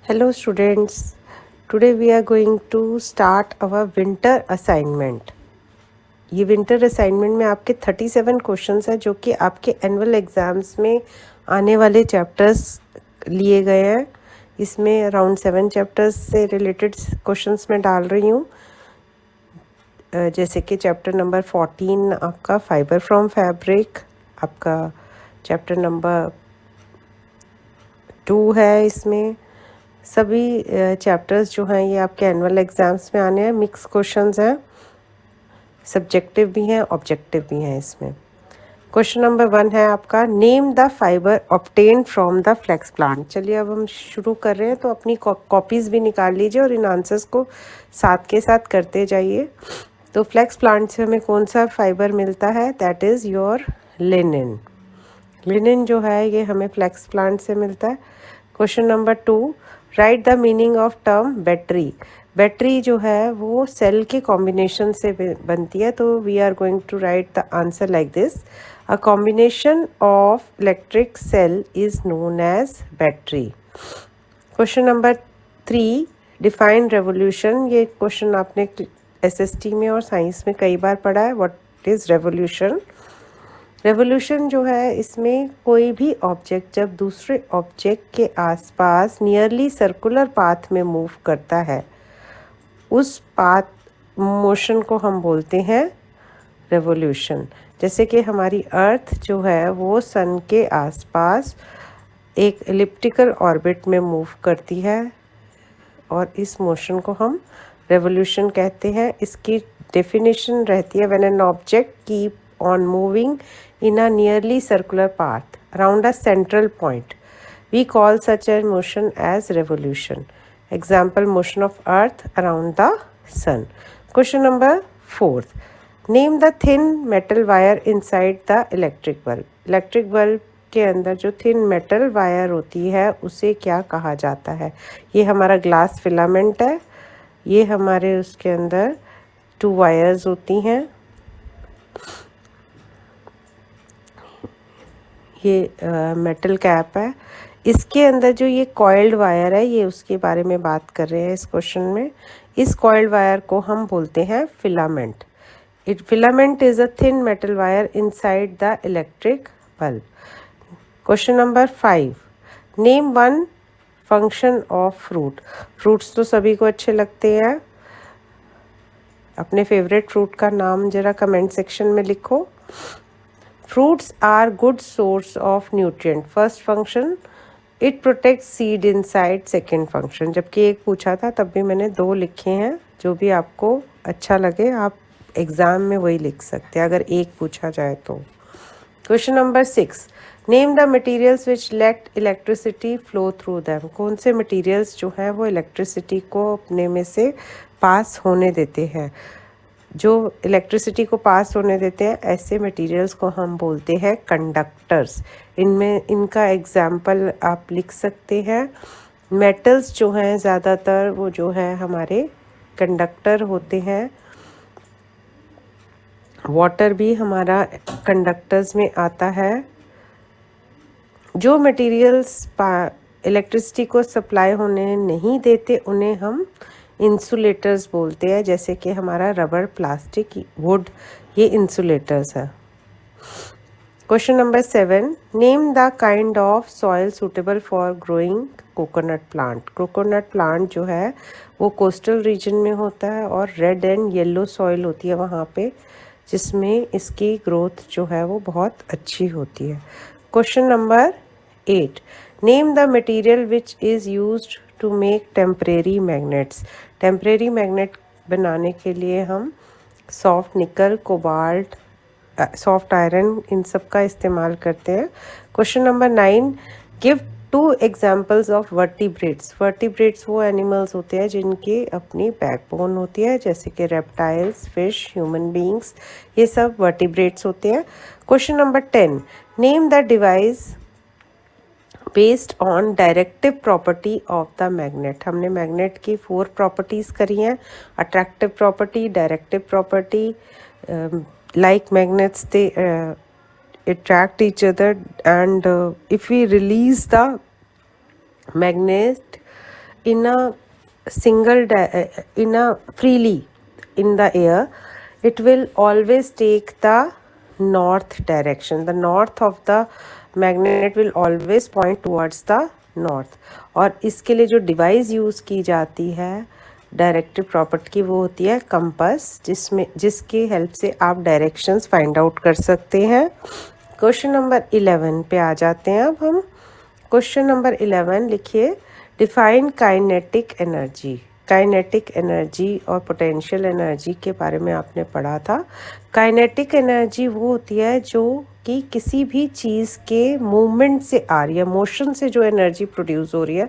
Hello students, today we are going to start our winter assignment. ये winter assignment में आपके 37 questions हैं जो कि आपके एनुअल एग्ज़ाम्स में आने वाले चैप्टर्स लिए गए हैं. इसमें अराउंड 7 चैप्टर्स से रिलेटेड क्वेश्चंस मैं डाल रही हूँ. जैसे कि चैप्टर नंबर 14 आपका फाइबर फ्रॉम फैब्रिक, आपका चैप्टर नंबर 2 है. इसमें सभी चैप्टर्स जो हैं ये आपके एनुअल एग्ज़ाम्स में आने हैं. मिक्स क्वेश्चंस हैं, सब्जेक्टिव भी हैं, ऑब्जेक्टिव भी हैं. इसमें क्वेश्चन नंबर 1 है आपका, name the fibre obtained from the flax plant. चलिए अब हम शुरू कर रहे हैं, तो अपनी कॉपीज़ भी निकाल लीजिए और इन आंसर्स को साथ के साथ करते जाइए. तो फ्लेक्स प्लांट से हमें कौन सा फाइबर मिलता है? That is your linen. Linen जो है ये हमें फ्लेक्स प्लांट से मिलता है. Question number 2, right the meaning of term battery. Battery जो है वो सेल के कॉम्बिनेशन से बनती है, तो we are going to write the answer like this. A combination of electric cell is known as battery. Question number 3, define revolution. ये question आपने एसएसटी में और साइंस में कई बार पढ़ा है. What is revolution? रेवोल्यूशन जो है इसमें कोई भी ऑब्जेक्ट जब दूसरे ऑब्जेक्ट के आसपास नियरली सर्कुलर पाथ में मूव करता है, उस पाथ मोशन को हम बोलते हैं रेवोल्यूशन. जैसे कि हमारी अर्थ जो है वो सन के आसपास एक एलिप्टिकल ऑर्बिट में मूव करती है और इस मोशन को हम रेवोल्यूशन कहते हैं. इसकी डेफिनेशन रहती है, when an object keep on moving in a nearly circular path around a central point, we call such a motion as revolution. Example, motion of earth around the sun. Question number 4, name the thin metal wire inside the electric bulb. electric bulb के अंदर जो thin metal wire होती है उसे क्या कहा जाता है? ये हमारा ग्लास फिलामेंट है. ये हमारे उसके अंदर 2 वायर्स होती हैं. ये मेटल कैप है. इसके अंदर जो ये कॉइल्ड वायर है, ये उसके बारे में बात कर रहे हैं इस क्वेश्चन में. इस कॉइल्ड वायर को हम बोलते हैं filament. Filament is a thin metal wire inside the electric bulb. Question number 5, name one function of fruit. Fruits तो सभी को अच्छे लगते हैं. अपने फेवरेट फ्रूट का नाम जरा कमेंट सेक्शन में लिखो. Fruits are good source of nutrient. First function, it protects seed inside. Second function, जबकि एक पूछा था तब भी मैंने 2 लिखे हैं. जो भी आपको अच्छा लगे आप एग्ज़ाम में वही लिख सकते हैं अगर एक पूछा जाए तो. Question number 6, name the materials which let electricity flow through them. कौन से मटेरियल्स जो हैं वो इलेक्ट्रिसिटी को अपने में से पास होने देते हैं? जो इलेक्ट्रिसिटी को पास होने देते हैं ऐसे मटेरियल्स को हम बोलते हैं कंडक्टर्स. इनमें इनका एग्जाम्पल आप लिख सकते हैं. मेटल्स जो हैं ज़्यादातर वो जो है हमारे कंडक्टर होते हैं. वाटर भी हमारा कंडक्टर्स में आता है. जो मटेरियल्स इलेक्ट्रिसिटी को सप्लाई होने नहीं देते उन्हें हम इंसुलेटर्स बोलते हैं. जैसे कि हमारा रबर, प्लास्टिक, वुड, ये इंसुलेटर्स है. Question number 7, name the kind of soil suitable for growing coconut plant. Coconut plant जो है वो कोस्टल रीजन में होता है और रेड एंड येलो सॉइल होती है वहाँ पे, जिसमें इसकी ग्रोथ जो है वो बहुत अच्छी होती है. Question number 8, name the material which is used to make temporary magnets. Temporary magnet बनाने के लिए हम सॉफ्ट निकल, कोबाल्ट, सॉफ्ट आयरन, इन सब का इस्तेमाल करते हैं. Question number 9, give 2 examples of vertebrates. Vertebrates वो एनिमल्स होते हैं जिनकी अपनी बैकबोन होती है, जैसे कि रेप्टाइल्स, फिश, ह्यूमन बींग्स, ये सब वर्टिब्रेट्स होते हैं. Question number 10, name the device based on directive property of the magnet. हमने मैग्नेट की 4 प्रॉपर्टीज़ करी हैं. Attractive property, directive property, like magnets they attract each other, and if we release the magnet in a freely in the air, it will always take the north direction. The north of the magnet will always point towards the north. और इसके लिए जो device use की जाती है directive property की, वो होती है कंपास, जिसकी हेल्प से आप डायरेक्शंस फाइंड आउट कर सकते हैं। क्वेश्चन नंबर 11 पे आ जाते हैं अब हम। क्वेश्चन नंबर 11 लिखिए, define kinetic energy. Kinetic energy और पोटेंशियल एनर्जी के बारे में आपने पढ़ा था। काइनेटिक एनर्जी वो होती है जो कि किसी भी चीज़ के मूवमेंट से आ रही है, मोशन से जो एनर्जी प्रोड्यूस हो रही है,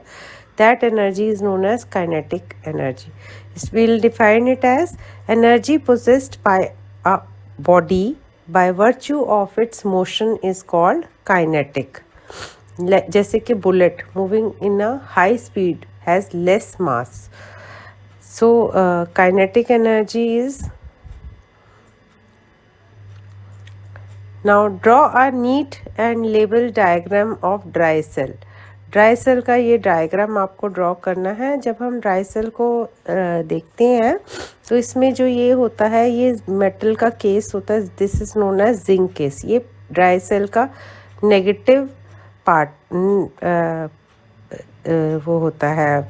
that energy is known as kinetic energy. Will define it as energy possessed by a body by virtue of its motion is called kinetic. जैसे कि bullet moving in a high speed has less mass, so kinetic energy is, now draw a neat and label diagram of dry cell। Dry cell का ये diagram आपको draw करना है। जब हम dry cell को देखते हैं तो इसमें जो ये होता है, ये मेटल का केस होता है, this is known as zinc case. ये ड्राई सेल का नेगेटिव पार्ट वो होता है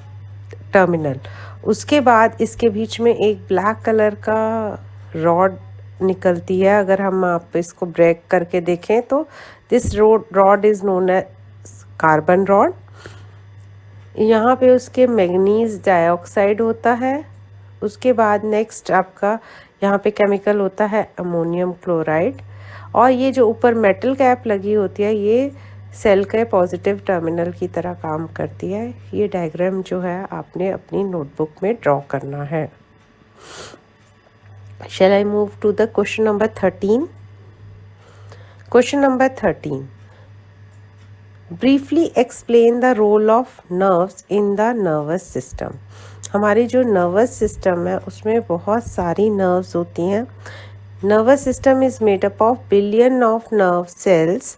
टर्मिनल। उसके बाद इसके बीच में एक ब्लैक कलर का रॉड निकलती है। अगर हम आप इसको ब्रेक करके देखें तो this rod is known as carbon rod. यहाँ पे उसके मैग्नीज डाइऑक्साइड होता है। उसके बाद नेक्स्ट आपका यहाँ पे केमिकल होता है अमोनियम क्लोराइड। और ये जो ऊपर मेटल कैप लगी होती है, ये सेल के पॉजिटिव टर्मिनल की तरह काम करती है। ये डायग्राम जो है आपने अपनी नोटबुक में ड्रॉ करना है। Shall I move to the question number 13। Question number 13, briefly explain the role of nerves in the nervous system. हमारी जो नर्वस सिस्टम है उसमें बहुत सारी नर्व्स होती हैं। Nervous system is made up of billion of nerve cells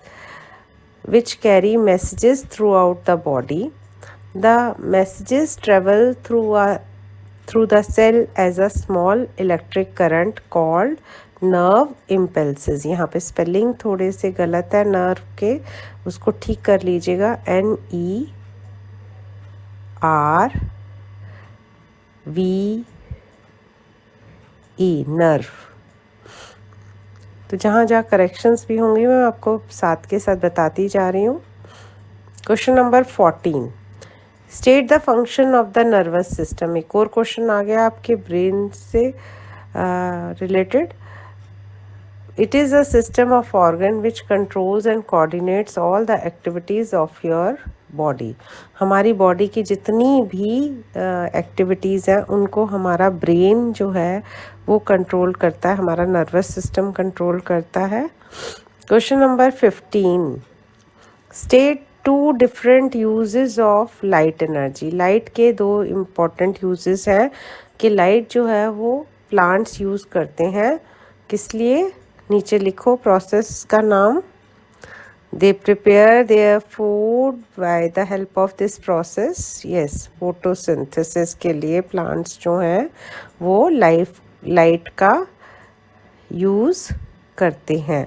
which carry messages throughout the body. The messages travel through the cell as a small electric current called nerve impulses। यहाँ पे spelling थोड़े से गलत है nerve के, उसको ठीक कर लीजिएगा। NERVE nerve. तो जहाँ जहाँ करेक्शंस भी होंगे मैं आपको साथ के साथ बताती जा रही हूँ। Question number 14, state the function of the nervous system. एक और क्वेश्चन आ गया आपके ब्रेन से related. It is a system of organ which controls and coordinates all the activities of your body. हमारी बॉडी की जितनी भी एक्टिविटीज़ हैं उनको हमारा ब्रेन जो है वो कंट्रोल करता है, हमारा नर्वस सिस्टम कंट्रोल करता है। Question number 15, state 2 different uses of light energy. Light के 2 इम्पॉर्टेंट यूजेस हैं कि लाइट जो है वो प्लांट्स यूज़ करते हैं, किस लिए, नीचे लिखो प्रोसेस का नाम। They prepare their food by the help of this process। Yes, photosynthesis के लिए plants जो हैं वो लाइट का यूज़ करते हैं।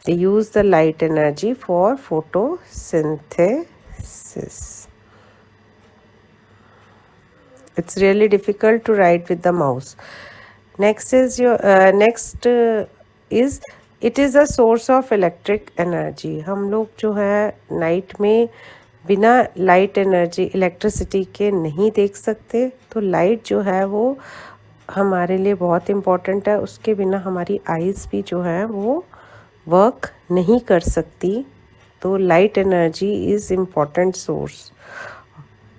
They use the light energy for photosynthesis। It's really difficult to write with the mouse। Next is it is a source of electric energy. हम लोग जो है नाइट में बिना लाइट एनर्जी इलेक्ट्रिसिटी के नहीं देख सकते, तो लाइट जो है वो हमारे लिए बहुत इम्पोर्टेंट है। उसके बिना हमारी आइज़ भी जो है वो वर्क नहीं कर सकती। तो light energy is important source.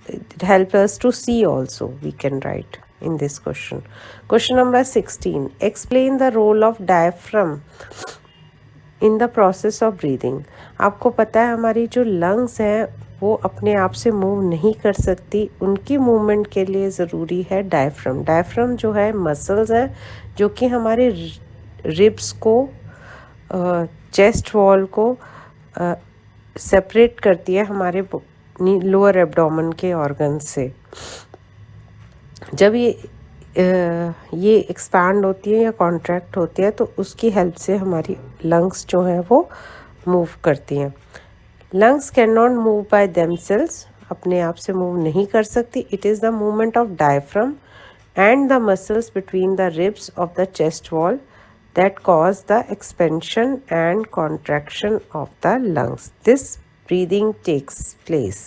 It help us to see also, we can write in this question। Question number 16, explain the role of diaphragm in the process of breathing। आपको पता है हमारी जो lungs हैं वो अपने आप से मूव नहीं कर सकती, उनकी मूवमेंट के लिए ज़रूरी है डायफ्राम। डायफ्राम जो है मसल्स हैं जो कि हमारे रिब्स को, चेस्ट वॉल को सेपरेट करती है हमारे लोअर एब्डोमेन के ऑर्गन से। जब ये एक्सपैंड होती है या कॉन्ट्रैक्ट होती है तो उसकी हेल्प से हमारी लंग्स जो हैं वो मूव करती हैं। Lungs can not move by themselves, अपने आप से मूव नहीं कर सकती। It is the movement of diaphragm and the muscles between the ribs of the chest wall that cause the expansion and contraction of the lungs. This breathing takes place.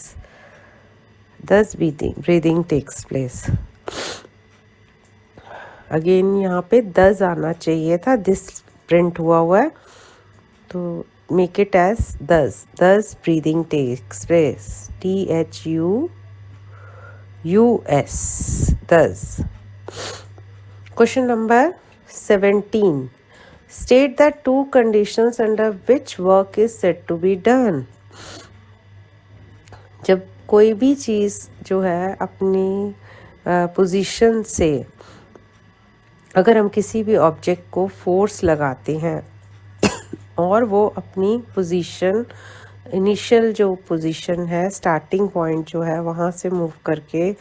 Thus breathing takes place. Again यहाँ पे thus आना चाहिए था, this print हुआ है, तो make it as thus. Thus breathing takes place. THUS. Thus. Question number 17. State the two conditions under which work is said to be done. जब कोई भी चीज़ जो है अपनी पोजीशन से, अगर हम किसी भी ऑब्जेक्ट को फोर्स लगाते हैं और वो अपनी पोजीशन, इनिशियल जो पोजीशन है, स्टार्टिंग पॉइंट जो है वहाँ से मूव करके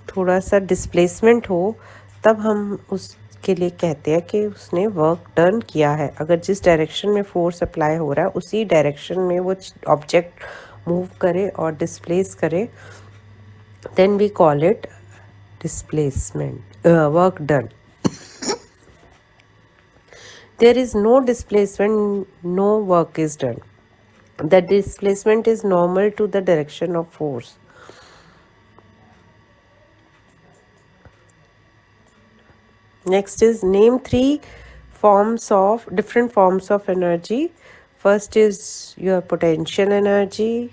थोड़ा सा डिस्प्लेसमेंट हो, तब हम उसके लिए कहते हैं कि उसने वर्क डन किया है। अगर जिस डायरेक्शन में फोर्स अप्लाई हो रहा है उसी डायरेक्शन में वो ऑब्जेक्ट मूव करे और डिस्प्लेस करे, then we call it displacement, work done. There is no displacement, no work is done. The displacement is normal to the direction of force. Next is name three different forms of energy. First is your potential energy,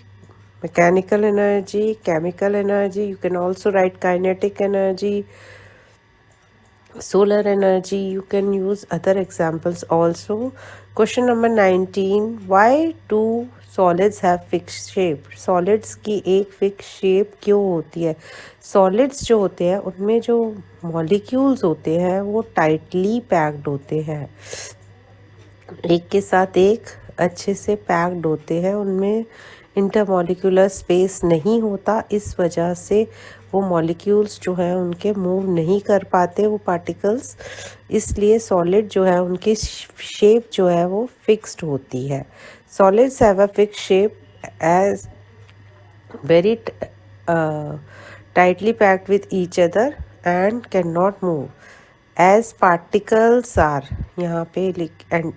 mechanical energy, chemical energy. You can also write kinetic energy, solar energy. You can use other examples also. Question number 19. Why do solids have fixed shape? Solids की एक fixed shape क्यों होती है? Solids जो होते हैं उनमें जो molecules होते हैं वो tightly packed होते हैं, एक के साथ एक अच्छे से packed होते हैं, उनमें इंटरमोलिकुलर स्पेस नहीं होता। इस वजह से वो मॉलिक्यूल्स जो है उनके मूव नहीं कर पाते वो पार्टिकल्स, इसलिए सॉलिड जो है उनकी शेप जो है वो फिक्स्ड होती है। Solids have a fixed shape as very tightly packed with each other and can not move as particles are. यहाँ पे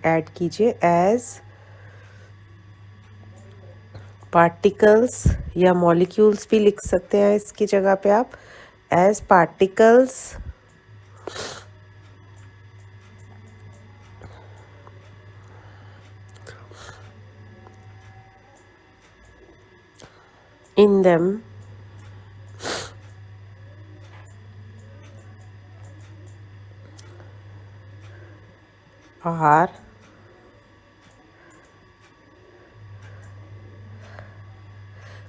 ऐड कीजिए एज पार्टिकल्स, या मॉलिक्यूल्स भी लिख सकते हैं इसकी जगह पे आप, as particles in them are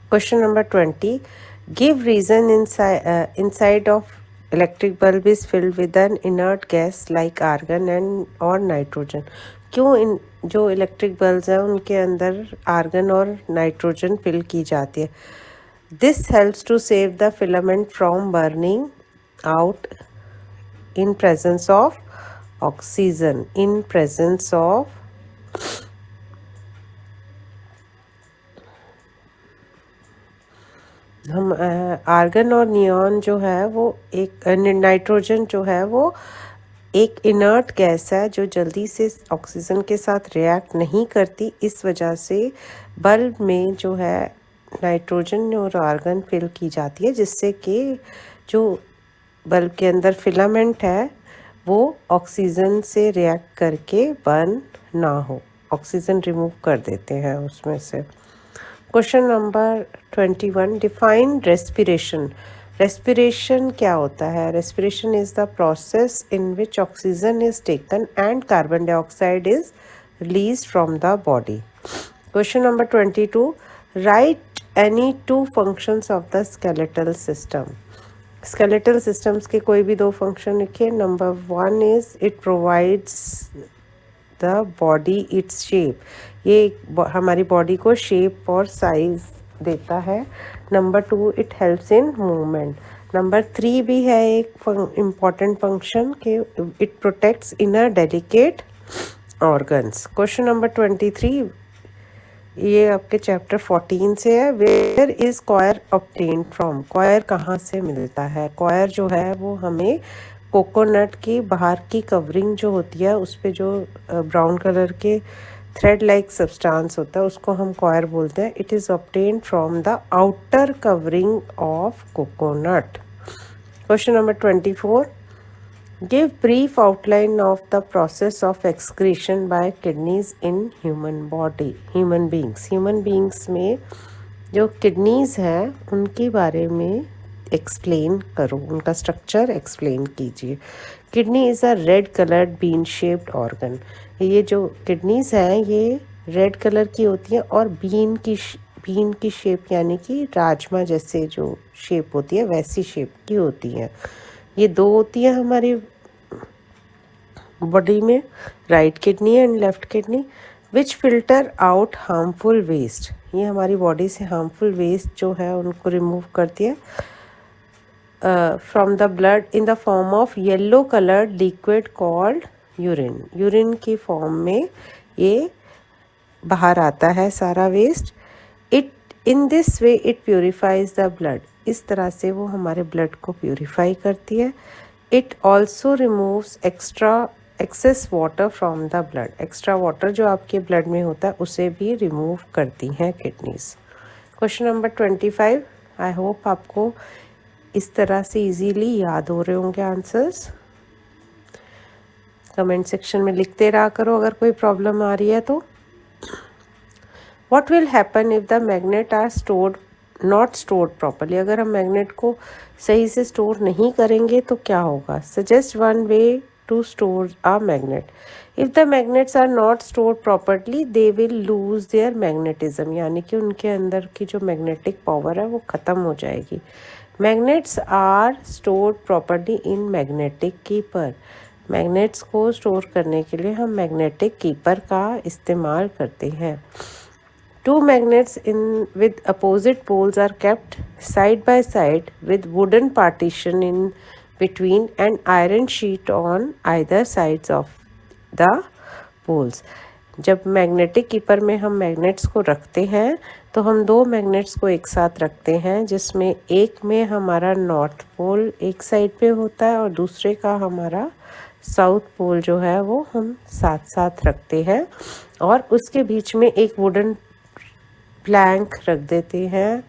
question number 20. Give reason inside of electric bulb is filled with an inert gas like argon and or nitrogen. क्यों इन जो इलेक्ट्रिक बल्ब्स हैं उनके अंदर आर्गन और नाइट्रोजन फिल की जाती है? This helps to save the filament from burning out in presence of oxygen. In presence of हम आर्गन और नियॉन जो है वो एक नाइट्रोजन जो है वो एक इनर्ट गैस है जो जल्दी से ऑक्सीजन के साथ रिएक्ट नहीं करती। इस वजह से बल्ब में जो है नाइट्रोजन और आर्गन फिल की जाती है, जिससे कि जो बल्ब के अंदर फिलामेंट है वो ऑक्सीजन से रिएक्ट करके बर्न ना हो, ऑक्सीजन रिमूव कर देते हैं उसमें से। Question number 21. Define respiration. Respiration क्या होता है? Respiration is the process in which oxygen is taken and carbon dioxide is release from the body. Question number 22. Right any two functions of the skeletal system. Skeletal systems के कोई भी दो function लिखिए। Number 1 is it provides the body its shape. ये हमारी body को shape और size देता है। Number 2 it helps in movement. Number 3 भी है एक इम्पॉर्टेंट फंक्शन कि it protects inner delicate organs. Question number 23 ये आपके चैप्टर 14 से है। Where is coir obtained from? Coir कहाँ से मिलता है? कॉयर जो है वो हमें कोकोनट की बाहर की कवरिंग जो होती है उस पे जो ब्राउन कलर के थ्रेड लाइक सब्सटेंस होता है उसको हम कॉयर बोलते हैं। It is obtained from the outer covering of coconut. Question number 24 give brief outline of the process of excretion by kidneys in human body. Human beings में जो kidneys है उनके बारे में एक्सप्लेन करो, उनका स्ट्रक्चर एक्सप्लेन कीजिए। Kidney is a red coloured bean shaped organ. ये जो किडनीज हैं ये रेड कलर की होती हैं और बीन की शेप यानी कि राजमा जैसे जो शेप होती है वैसी शेप की होती हैं। ये दो होती है हमारी बॉडी में, right kidney and left kidney, which filter out harmful waste. ये हमारी बॉडी से हार्मफुल वेस्ट जो है उनको रिमूव करती है from the blood in the form of yellow coloured liquid called urine. Urine की फॉर्म में ये बाहर आता है सारा waste. It in this way it purifies the blood. इस तरह से वो हमारे ब्लड को प्योरीफाई करती है। It also removes excess water from the blood. Extra water जो आपके ब्लड में होता है उसे भी रिमूव करती हैं kidneys. Question number 25 I hope आपको इस तरह से इजीली याद हो रहे होंगे आंसर्स। कमेंट सेक्शन में लिखते रहा करो अगर कोई प्रॉब्लम आ रही है तो। What will happen if the magnet are not stored properly? अगर हम मैग्नेट को सही से स्टोर नहीं करेंगे तो क्या होगा? Suggest one way to store a magnet. If the magnets are not stored properly, they will lose their magnetism. यानी कि उनके अंदर की जो मैग्नेटिक पावर है वो ख़त्म हो जाएगी। Magnets are stored properly in magnetic keeper. Magnets को स्टोर करने के लिए हम मैग्नेटिक कीपर का इस्तेमाल करते हैं। Two magnets with opposite poles are kept side by side with wooden partition in between and iron sheet on either sides of the poles. जब मैग्नेटिक कीपर में हम मैग्नेट्स को रखते हैं तो हम दो मैग्नेट्स को एक साथ रखते हैं जिसमें एक में हमारा नॉर्थ पोल एक साइड पे होता है और दूसरे का हमारा साउथ पोल जो है वो हम साथ साथ रखते हैं और उसके बीच में एक वुडन प्लैंक रख देते हैं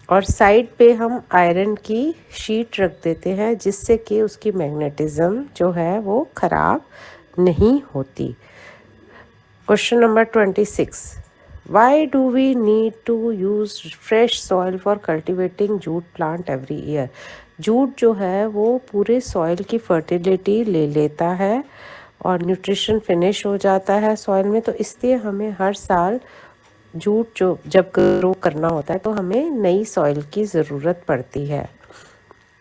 और साइड पे हम आयरन की शीट रख देते हैं जिससे कि उसकी मैग्नेटिज्म जो है वो ख़राब नहीं होती। Question number 26 why do we need to use fresh soil for cultivating jute plant every year? Jute जो है वो पूरे सॉइल की फर्टिलिटी ले लेता है और न्यूट्रिशन फिनिश हो जाता है सॉइल में, तो इसलिए हमें हर साल जूट जो जब ग्रो करना होता है तो हमें नई सॉइल की ज़रूरत पड़ती है।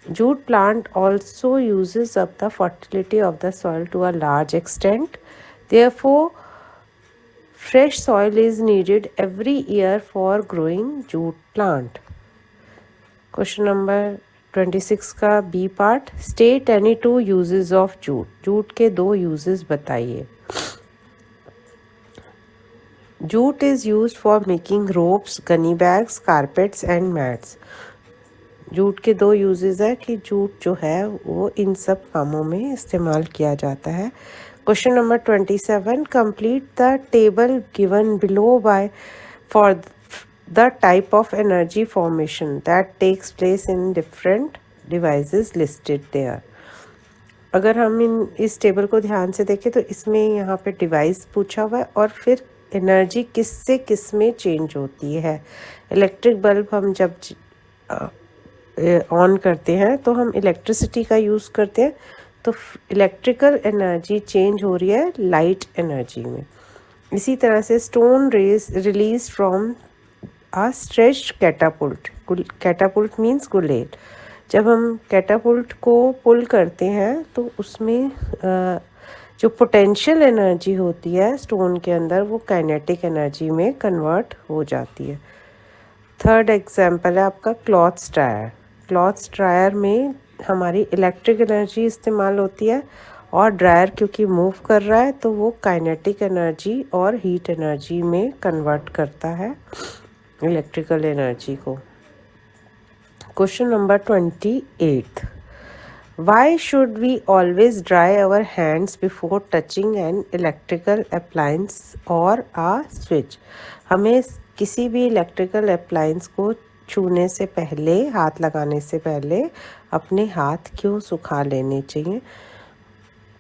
Jute plant also uses up the fertility of the soil to a large extent, therefore fresh soil is needed every year for growing jute plant. Question number 26 का B part, state any two uses of jute. Jute के दो uses बताइए। Jute is used for making ropes, gunny bags, carpets and mats. Jute के दो uses है कि jute जो है वो इन सब कामों में इस्तेमाल किया जाता है। Question number 27 complete the table given below by for the type of energy formation that takes place in different devices listed there. अगर हम इस टेबल को ध्यान से देखें तो इसमें यहाँ पे डिवाइस पूछा हुआ है और फिर एनर्जी किस से किस में चेंज होती है। इलेक्ट्रिक बल्ब हम जब ऑन करते हैं तो हम इलेक्ट्रिसिटी का यूज़ करते हैं, तो इलेक्ट्रिकल एनर्जी चेंज हो रही है लाइट एनर्जी में। इसी तरह से stone raise release from a stretched catapult. Catapult means गुलेल। जब हम कैटापुल्ट को पुल करते हैं तो उसमें जो पोटेंशियल एनर्जी होती है स्टोन के अंदर वो काइनेटिक एनर्जी में कन्वर्ट हो जाती है। थर्ड एग्जाम्पल है आपका क्लॉथ्स ड्रायर। क्लॉथ्स ड्रायर में हमारी इलेक्ट्रिक एनर्जी इस्तेमाल होती है और ड्रायर क्योंकि मूव कर रहा है तो वो काइनेटिक एनर्जी और हीट एनर्जी में कन्वर्ट करता है इलेक्ट्रिकल एनर्जी को। Question number 28, Why should we always dry our hands before touching an electrical appliance or a switch? हमें किसी भी इलेक्ट्रिकल अप्लायंस को छूने से पहले, हाथ लगाने से पहले अपने हाथ क्यों सुखा लेने चाहिए?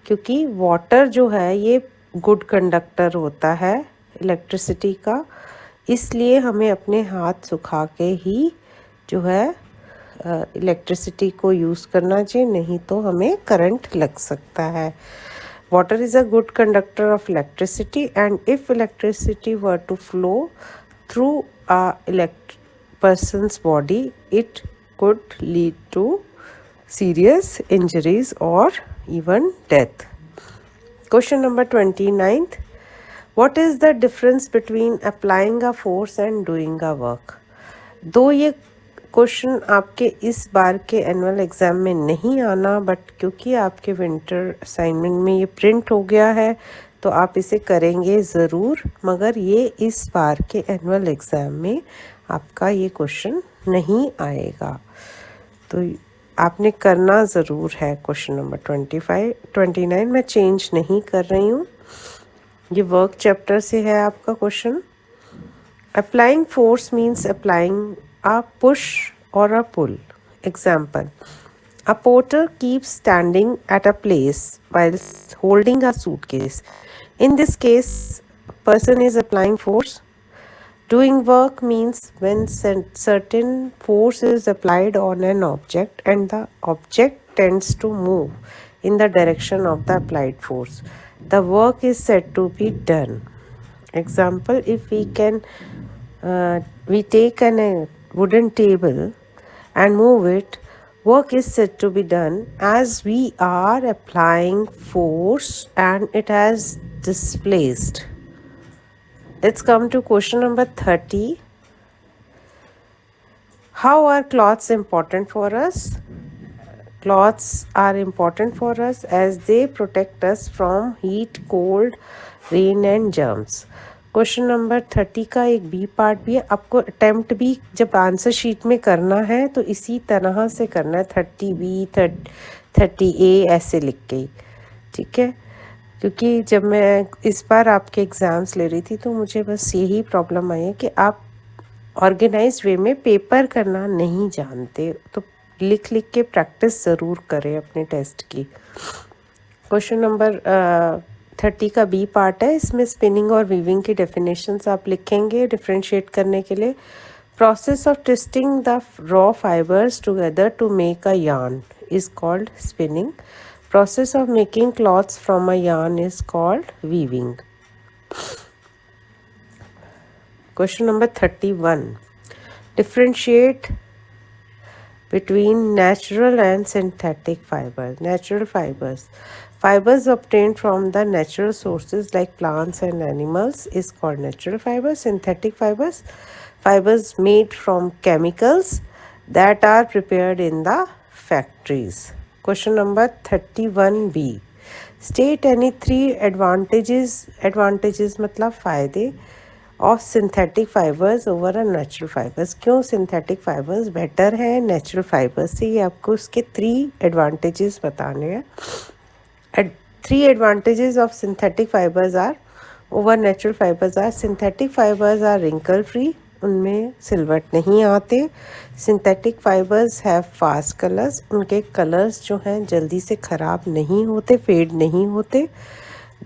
क्योंकि वाटर जो है ये गुड कंडक्टर होता है इलेक्ट्रिसिटी का, इसलिए हमें अपने हाथ सुखा के ही जो है इलेक्ट्रिसिटी को यूज़ करना चाहिए, नहीं तो हमें करंट लग सकता है। Water is a good conductor of electricity and if electricity were to flow through a person's body, it could lead to serious injuries or even death. Question number 29th, what is the difference between applying a force and doing a work? दो ये question आपके इस बार के annual exam में नहीं आना, but क्योंकि आपके विंटर असाइनमेंट में ये प्रिंट हो गया है तो आप इसे करेंगे ज़रूर, मगर ये इस बार के एनुअल एग्ज़ाम में आपका ये क्वेश्चन नहीं आएगा, तो आपने करना ज़रूर है। क्वेश्चन नंबर 29 मैं चेंज नहीं कर रही हूँ, ये वर्क चैप्टर से है आपका question. Applying force means applying a push or a pull. Example, a porter keeps standing at a place while holding a suitcase. In this case, person is applying force. Doing work means when certain force is applied on an object and the object tends to move in the direction of the applied force. The work is said to be done. Example, if we take a wooden table and move it, work is said to be done as we are applying force and it has displaced. Let's come to question number 30. How are cloths important for us? Cloths are important for us as they protect us from heat, cold, rain and germs. Question number 30 का एक B part भी है, आपको attempt भी जब answer sheet में करना है तो इसी तरह से करना है, 30B 30A ऐसे लिख के, ठीक है। क्योंकि जब मैं इस बार आपके एग्ज़ाम्स ले रही थी तो मुझे बस यही प्रॉब्लम आई है कि आप ऑर्गेनाइज वे में पेपर करना नहीं जानते, तो लिख लिख के प्रैक्टिस ज़रूर करें अपने टेस्ट की। क्वेश्चन नंबर 30 का बी पार्ट है, इसमें स्पिनिंग और वीविंग की डेफिनेशंस आप लिखेंगे डिफ्रेंशिएट करने के लिए। Process of twisting the raw fibres together to make a yarn is called spinning. Process of making clothes from a yarn is called weaving. Question number 31, differentiate between natural and synthetic fibers. Natural fibers obtained from the natural sources like plants and animals is called natural fibers. Synthetic fibers made from chemicals that are prepared in the factories. Question number 31B, state any 3 advantages मतलब फ़ायदे of synthetic fibres over a natural fibres. क्यों synthetic fibres better है natural fibres से, ये आपको उसके 3 advantages बताने हैं। 3 advantages of synthetic fibres are over natural fibres are, synthetic fibres are wrinkle free, उनमें सिलवट नहीं आते। Synthetic fibres have fast colours, उनके कलर्स जो हैं जल्दी से ख़राब नहीं होते, फेड नहीं होते।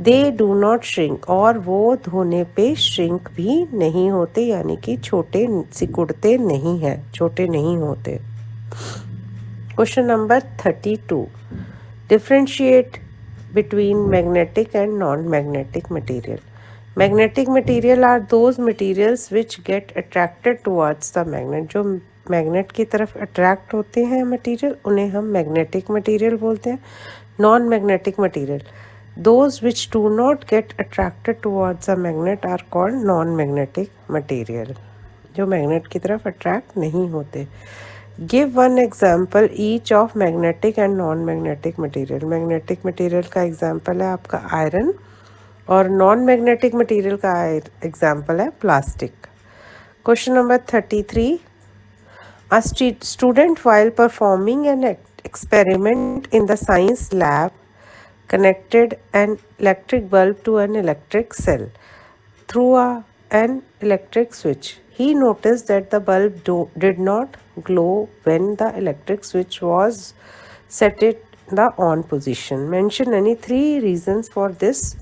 दे डू नॉट श्रिंक, और वो धोने पे श्रिंक भी नहीं होते, यानी कि छोटे सिकुड़ते नहीं हैं, छोटे नहीं होते। Question number 32, differentiate between magnetic and non magnetic material. Magnetic material are those materials which get attracted towards the magnet, जो मैग्नेट की तरफ अट्रैक्ट होते हैं मटेरियल, उन्हें हम मैग्नेटिक मटेरियल बोलते हैं। Non magnetic material, those which do not get attracted towards a magnet are called non-magnetic material. जो मैग्नेट की तरफ अट्रैक्ट नहीं होते। Give one example each of magnetic and non magnetic material. Magnetic material का example है आपका iron और non magnetic material का एग्जाम्पल है plastic. Question number 33, a student while performing an experiment in the science lab connected an electric bulb to an electric cell through an electric switch. He noticed that the bulb did not glow when the electric switch was set in the on position. Mention any 3 reasons for this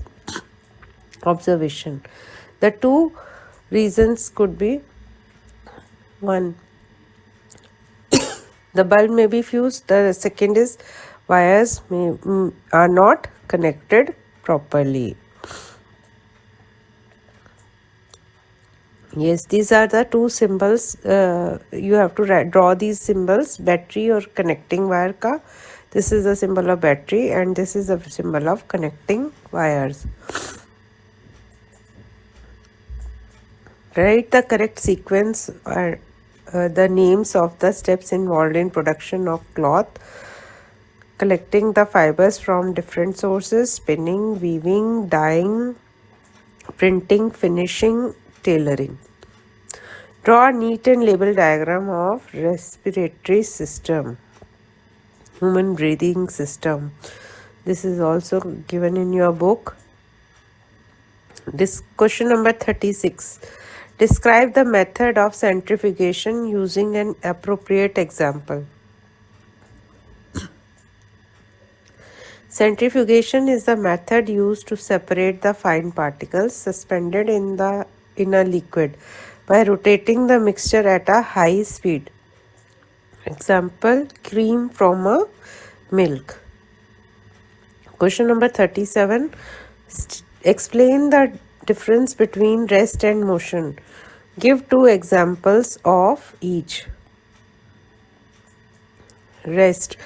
observation. The 2 reasons could be: 1, the bulb may be fused. The second is wires are not connected properly. Yes, these are the 2 symbols. You have to draw these symbols, battery or connecting wire ka. This is the symbol of battery and this is the symbol of connecting wires. Write the correct sequence or the names of the steps involved in production of cloth: collecting the fibers from different sources, spinning, weaving, dyeing, printing, finishing, tailoring. Draw a neat and label diagram of respiratory system, human breathing system. This is also given in your book. This question number 36. Describe the method of centrifugation using an appropriate example. Centrifugation is the method used to separate the fine particles suspended in a liquid by rotating the mixture at a high speed. Example, cream from a milk. Question number 37. Explain the difference between rest and motion. Give 2 examples of each. Rest.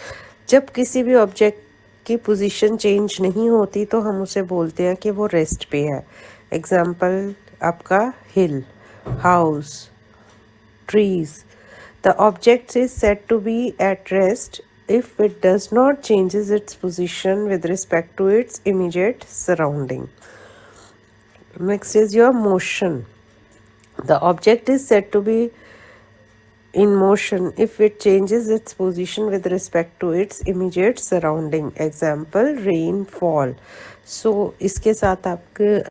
जब किसी भी object की position change नहीं होती तो हम उसे बोलते हैं कि वो रेस्ट पे है। एग्जाम्पल आपका hill, house, trees. The object is said to be at rest if it does not changes its position with respect to its immediate surrounding. Next is your motion. The object is said to be in motion if it changes its position with respect to its immediate surrounding. Example, rain, fall. So इसके साथ आपके